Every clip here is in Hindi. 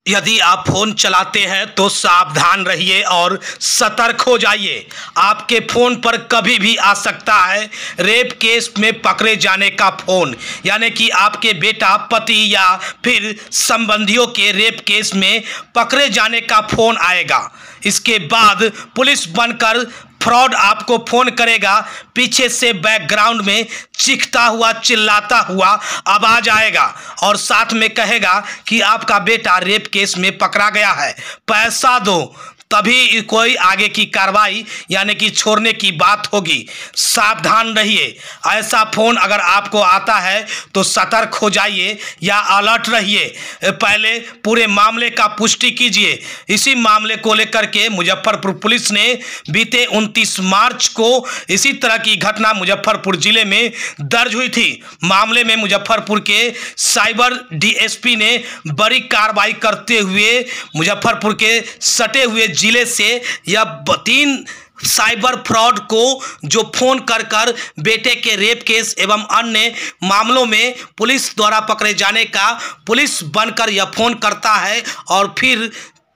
यदि आप फोन चलाते हैं तो सावधान रहिए और सतर्क हो जाइए। आपके फोन पर कभी भी आ सकता है रेप केस में पकड़े जाने का फोन, यानी कि आपके बेटा, पति या फिर संबंधियों के रेप केस में पकड़े जाने का फोन आएगा। इसके बाद पुलिस बनकर फ्रॉड आपको फोन करेगा, पीछे से बैकग्राउंड में चीखता हुआ, चिल्लाता हुआ आवाज आएगा और साथ में कहेगा कि आपका बेटा रेप केस में पकड़ा गया है, पैसा दो, तभी कोई आगे की कार्रवाई यानी कि छोड़ने की बात होगी। सावधान रहिए। ऐसा फोन अगर आपको आता है तो सतर्क हो जाइए या अलर्ट रहिए। पहले पूरे मामले का पुष्टि कीजिए। इसी मामले को लेकर के मुजफ्फरपुर पुलिस ने बीते 29 मार्च को इसी तरह की घटना मुजफ्फरपुर जिले में दर्ज हुई थी। मामले में मुजफ्फरपुर के साइबर डीएसपी ने बड़ी कार्रवाई करते हुए मुजफ्फरपुर के सटे हुए जिले से यह 3 साइबर फ्रॉड को जो फोन कर बेटे के रेप केस एवं अन्य मामलों में पुलिस द्वारा पकड़े जाने का पुलिस बनकर यह फोन करता है और फिर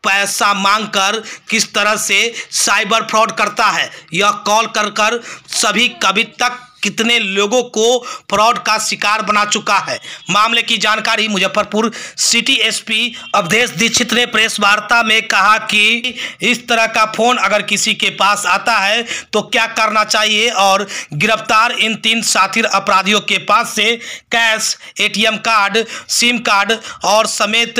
पैसा मांगकर किस तरह से साइबर फ्रॉड करता है। यह कॉल कर सभी कभी तक कितने लोगों को फ्रॉड का शिकार बना चुका है। मामले की जानकारी मुजफ्फरपुर सिटी एसपी अवधेश दीक्षित ने प्रेस वार्ता में कहा कि इस तरह का फोन अगर किसी के पास आता है तो क्या करना चाहिए और गिरफ्तार इन 3 साथी अपराधियों के पास से cash, ATM card, SIM card और समेत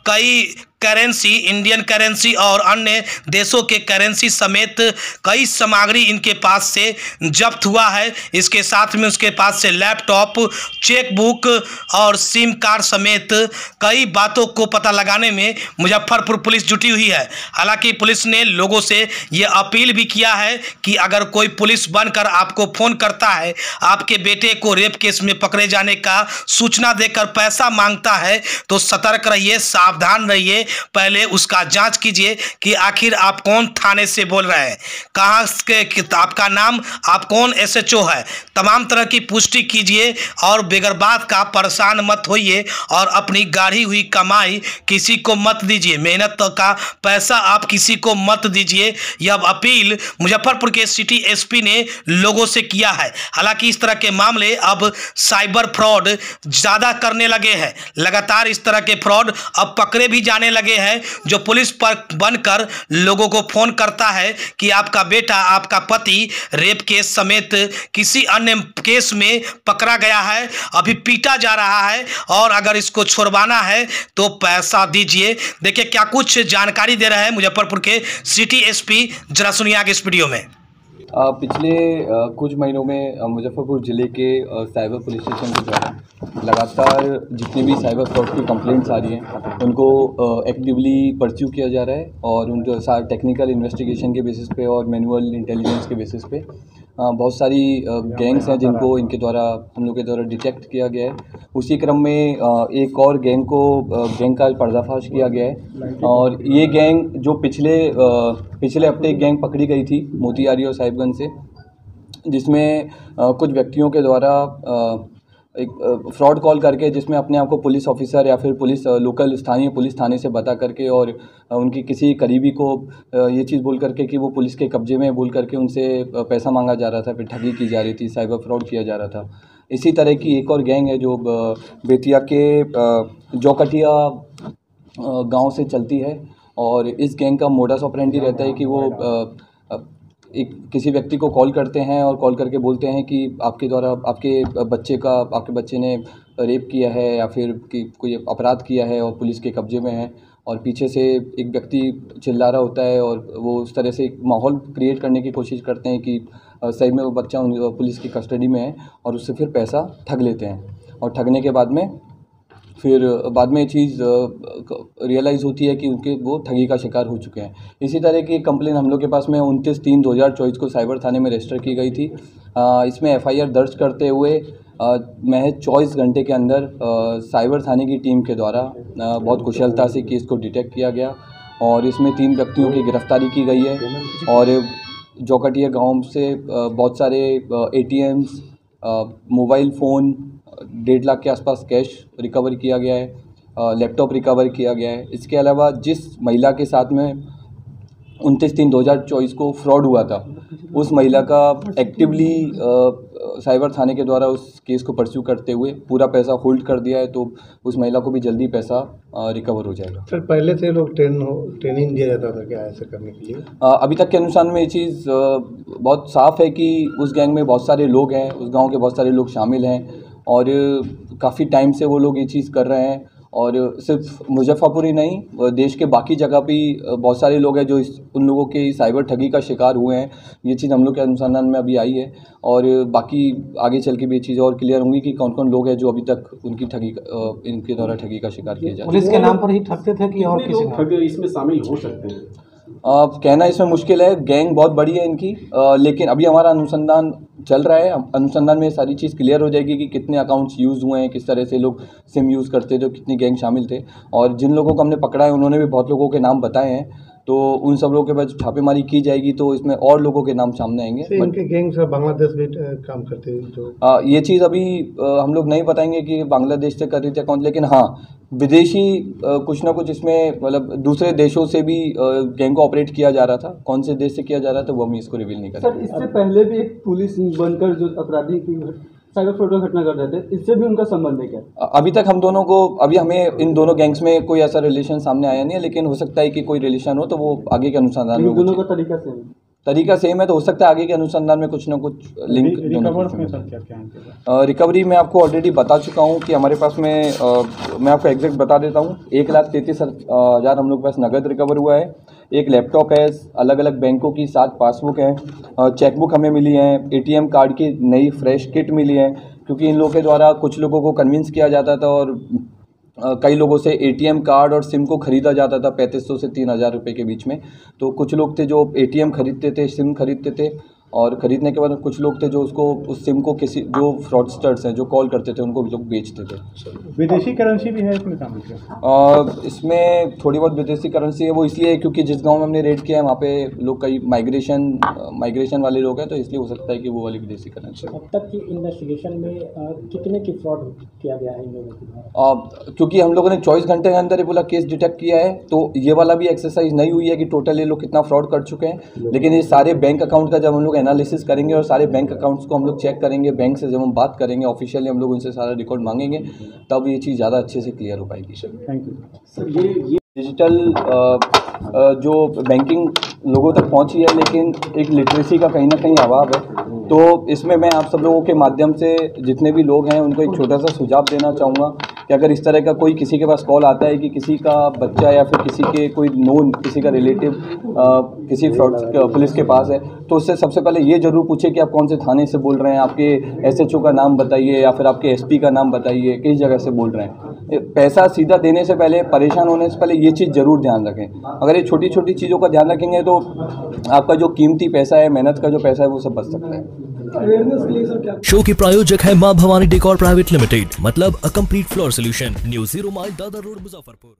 कई करेंसी, इंडियन करेंसी और अन्य देशों के करेंसी समेत कई सामग्री इनके पास से जब्त हुआ है। इसके साथ में उसके पास से लैपटॉप, चेकबुक और सिम कार्ड समेत कई बातों को पता लगाने में मुजफ्फरपुर पुलिस जुटी हुई है। हालांकि पुलिस ने लोगों से ये अपील भी किया है कि अगर कोई पुलिस बनकर आपको फ़ोन करता है, आपके बेटे को रेप केस में पकड़े जाने का सूचना देकर पैसा मांगता है तो सतर्क रहिए, सावधान रहिए। पहले उसका जांच कीजिए कि आखिर आप कौन थाने से बोल रहे हैं, कहाँ के आपका नाम, आप कौन एसएचओ है, तमाम तरह की पुष्टि कीजिए और बेगर बात का परेशान मत होइए और अपनी गाढ़ी हुई कमाई किसी को मत दीजिए, मेहनत का पैसा आप किसी को मत दीजिए। यह अपील मुजफ्फरपुर के सिटी एसपी ने लोगों से किया है। हालांकि इस तरह के मामले अब साइबर फ्रॉड ज़्यादा करने लगे हैं। लगातार इस तरह के फ्रॉड अब पकड़े भी जाने लगे हैं, जो पुलिस पर बनकर लोगों को फोन करता है कि आपका बेटा, आपका पति रेप केस समेत किसी अन्य केस में पकड़ा गया है, अभी पीटा जा रहा है और अगर इसको छुड़वाना है तो पैसा दीजिए। देखिए क्या कुछ जानकारी दे रहे हैं मुजफ्फरपुर के सिटी एसपी, जरा सुनिए आगे इस वीडियो में। पिछले कुछ महीनों में मुजफ्फरपुर ज़िले के साइबर पुलिस स्टेशन के द्वारा लगातार जितनी भी साइबर फ्रॉड की कंप्लेंट्स आ रही हैं उनको एक्टिवली परस्यू किया जा रहा है और उनके साथ टेक्निकल इन्वेस्टिगेशन के बेसिस पे और मैनुअल इंटेलिजेंस के बेसिस पे बहुत सारी गैंग्स हैं जिनको इनके द्वारा हम लोग के द्वारा डिटेक्ट किया गया है। उसी क्रम में एक और गैंग का पर्दाफाश किया गया है और ये गैंग जो पिछले हफ्ते एक गैंग पकड़ी गई थी मोतिहारी और साहिबगंज से, जिसमें कुछ व्यक्तियों के द्वारा एक फ्रॉड कॉल करके जिसमें अपने आप को पुलिस ऑफिसर या फिर लोकल स्थानीय पुलिस थाने से बता करके और उनकी किसी करीबी को ये चीज़ बोल करके कि वो पुलिस के कब्जे में बोल करके उनसे पैसा मांगा जा रहा था, फिर ठगी की जा रही थी, साइबर फ्रॉड किया जा रहा था। इसी तरह की एक और गैंग है जो बेतिया के जौकटिया गांव से चलती है और इस गैंग का मोडस ऑपरेंडी रहता है कि वो एक किसी व्यक्ति को कॉल करते हैं और कॉल करके बोलते हैं कि आपके द्वारा आपके बच्चे ने रेप किया है या फिर कि कोई अपराध किया है और पुलिस के कब्जे में है और पीछे से एक व्यक्ति चिल्ला रहा होता है और वो उस तरह से एक माहौल क्रिएट करने की कोशिश करते हैं कि सही में वो बच्चा पुलिस की कस्टडी में है और उससे फिर पैसा ठग लेते हैं और ठगने के बाद में ये चीज़ रियलाइज़ होती है कि वो ठगी का शिकार हो चुके हैं। इसी तरह की कंप्लेन हम लोग के पास में 29/3/2024 को साइबर थाने में रजिस्टर की गई थी। इसमें एफआईआर दर्ज करते हुए महज 24 घंटे के अंदर साइबर थाने की टीम के द्वारा बहुत कुशलता से केस को डिटेक्ट किया गया और इसमें 3 व्यक्तियों की गिरफ्तारी की गई है और जौकटिया गाँव से बहुत सारे ATMs, मोबाइल फ़ोन, 1.5 लाख के आसपास कैश रिकवर किया गया है लैपटॉप रिकवर किया गया है। इसके अलावा जिस महिला के साथ में 29/3/2024 को फ्रॉड हुआ था, उस महिला का एक्टिवली साइबर थाने के द्वारा उस केस को परस्यू करते हुए पूरा पैसा होल्ड कर दिया है, तो उस महिला को भी जल्दी पैसा रिकवर हो जाएगा। सर, पहले से लोग ट्रेनिंग दिया जाता था क्या ऐसा करने के लिए? अभी तक के अनुसार में ये चीज़ बहुत साफ़ है कि उस गैंग में बहुत सारे लोग हैं, उस गांव के बहुत सारे लोग शामिल हैं और काफ़ी टाइम से वो लोग ये चीज़ कर रहे हैं। और सिर्फ मुजफ्फरपुर ही नहीं, देश के बाकी जगह भी बहुत सारे लोग हैं जो उन लोगों के साइबर ठगी का शिकार हुए हैं। ये चीज़ हम लोग के अनुसंधान में अभी आई है और बाकी आगे चल के भी ये चीज़ और क्लियर होंगी कि कौन कौन लोग हैं जो अभी तक उनकी इनके द्वारा ठगी का शिकार किए जाते हैं। पुलिस के नाम पर ही ठगते थे कि और किसी ठग इसमें शामिल हो सकते हैं? कहना इसमें मुश्किल है, गैंग बहुत बड़ी है इनकी, लेकिन अभी हमारा अनुसंधान चल रहा है। अनुसंधान में सारी चीज़ क्लियर हो जाएगी कि कितने अकाउंट्स यूज़ हुए हैं, किस तरह से लोग सिम यूज़ करते थे, कितनी गैंग शामिल थे। और जिन लोगों को हमने पकड़ा है उन्होंने भी बहुत लोगों के नाम बताए हैं, तो उन सब लोगों के बाद छापेमारी की जाएगी तो इसमें और लोगों के नाम सामने आएंगे। इनके गैंग से बांग्लादेश भी काम करते हैं जो ये चीज़ अभी हम लोग नहीं बताएंगे कि बांग्लादेश से कर रही थी कौन, लेकिन हाँ विदेशी कुछ ना कुछ इसमें मतलब दूसरे देशों से भी गैंग को ऑपरेट किया जा रहा था। कौन से देश से किया जा रहा था वो हम इसको रिवील नहीं कर सर, इससे पहले भी एक पुलिस बनकर जो अपराधी की साइबर फ्रॉड का घटना कर रहे थे, इससे भी उनका संबंध है क्या? अभी तक हम दोनों को, अभी हमें इन दोनों गैंग्स में कोई ऐसा रिलेशन सामने आया नहीं है, लेकिन हो सकता है कि कोई रिलेशन हो तो वो आगे के अनुसंधान में दोनों का तरीका सेम है, तो हो सकता है आगे के अनुसंधान में कुछ ना कुछ लिंक। रिकवरी में आपको ऑलरेडी बता चुका हूँ कि हमारे पास में मैं आपको एग्जैक्ट बता देता हूँ, 1,33,000 हम लोग के पास नगद रिकवर हुआ है। एक लैपटॉप है, अलग अलग बैंकों की 7 पासबुक हैं, चेकबुक हमें मिली है, ATM कार्ड की नई फ्रेश किट मिली है, क्योंकि इन लोगों के द्वारा कुछ लोगों को कन्विंस किया जाता था और कई लोगों से ATM कार्ड और सिम को ख़रीदा जाता था 3500 से 3,000 रुपये के बीच में। तो कुछ लोग थे जो ATM खरीदते थे, सिम खरीदते थे, और ख़रीदने के बाद कुछ लोग थे जो उसको उस सिम को किसी जो फ्रॉडस्टर्स हैं जो कॉल करते थे उनको लोग बेचते थे। विदेशी करेंसी भी है इसमें शामिल? इसमें थोड़ी बहुत विदेशी करेंसी है, वो इसलिए क्योंकि जिस गांव में हमने रेड किया है वहाँ पे लोग कई माइग्रेशन वाले लोग हैं, तो इसलिए हो सकता है कि वो वाली विदेशी करेंसी। अब तक की इन्वेस्टिगेशन में कितने की फ्रॉड किया गया है इन लोगों के द्वारा? क्योंकि हम लोगों ने 24 घंटे के अंदर ये वाला केस डिटेक्ट किया है, तो ये वाला भी एक्सरसाइज नहीं हुई है कि टोटल ये लोग कितना फ्रॉड कर चुके हैं, लेकिन ये सारे बैंक अकाउंट का जब हम लोग एनालिसिस करेंगे और सारे बैंक अकाउंट्स को हम लोग चेक करेंगे, बैंक से जब हम बात करेंगे ऑफिशियली हम लोग उनसे सारा रिकॉर्ड मांगेंगे, तब ये चीज़ ज़्यादा अच्छे से क्लियर हो पाएगी। Thank you sir. ये डिजिटल जो बैंकिंग लोगों तक पहुंची है, लेकिन एक लिटरेसी का कहीं ना कहीं अभाव है, तो इसमें मैं आप सब लोगों के माध्यम से जितने भी लोग हैं उनको एक छोटा सा सुझाव देना चाहूँगा कि अगर इस तरह का कोई किसी के पास कॉल आता है कि किसी का बच्चा या फिर किसी के कोई नोन, किसी का रिलेटिव किसी फ्रॉड पुलिस के पास है, तो उससे सबसे पहले ये ज़रूर पूछे कि आप कौन से थाने से बोल रहे हैं, आपके SHO का नाम बताइए या फिर आपके SP का नाम बताइए, किस जगह से बोल रहे हैं। पैसा सीधा देने से पहले, परेशान होने से पहले ये चीज़ ज़रूर ध्यान रखें। अगर ये छोटी छोटी चीज़ों का ध्यान रखेंगे तो आपका जो कीमती पैसा है, मेहनत का जो पैसा है, वो सब बच सकता है। शो की प्रायोजक है मां भवानी डेकोर प्राइवेट लिमिटेड, मतलब a complete floor solution, new 0 mile Dadar road, Muzaffarpur.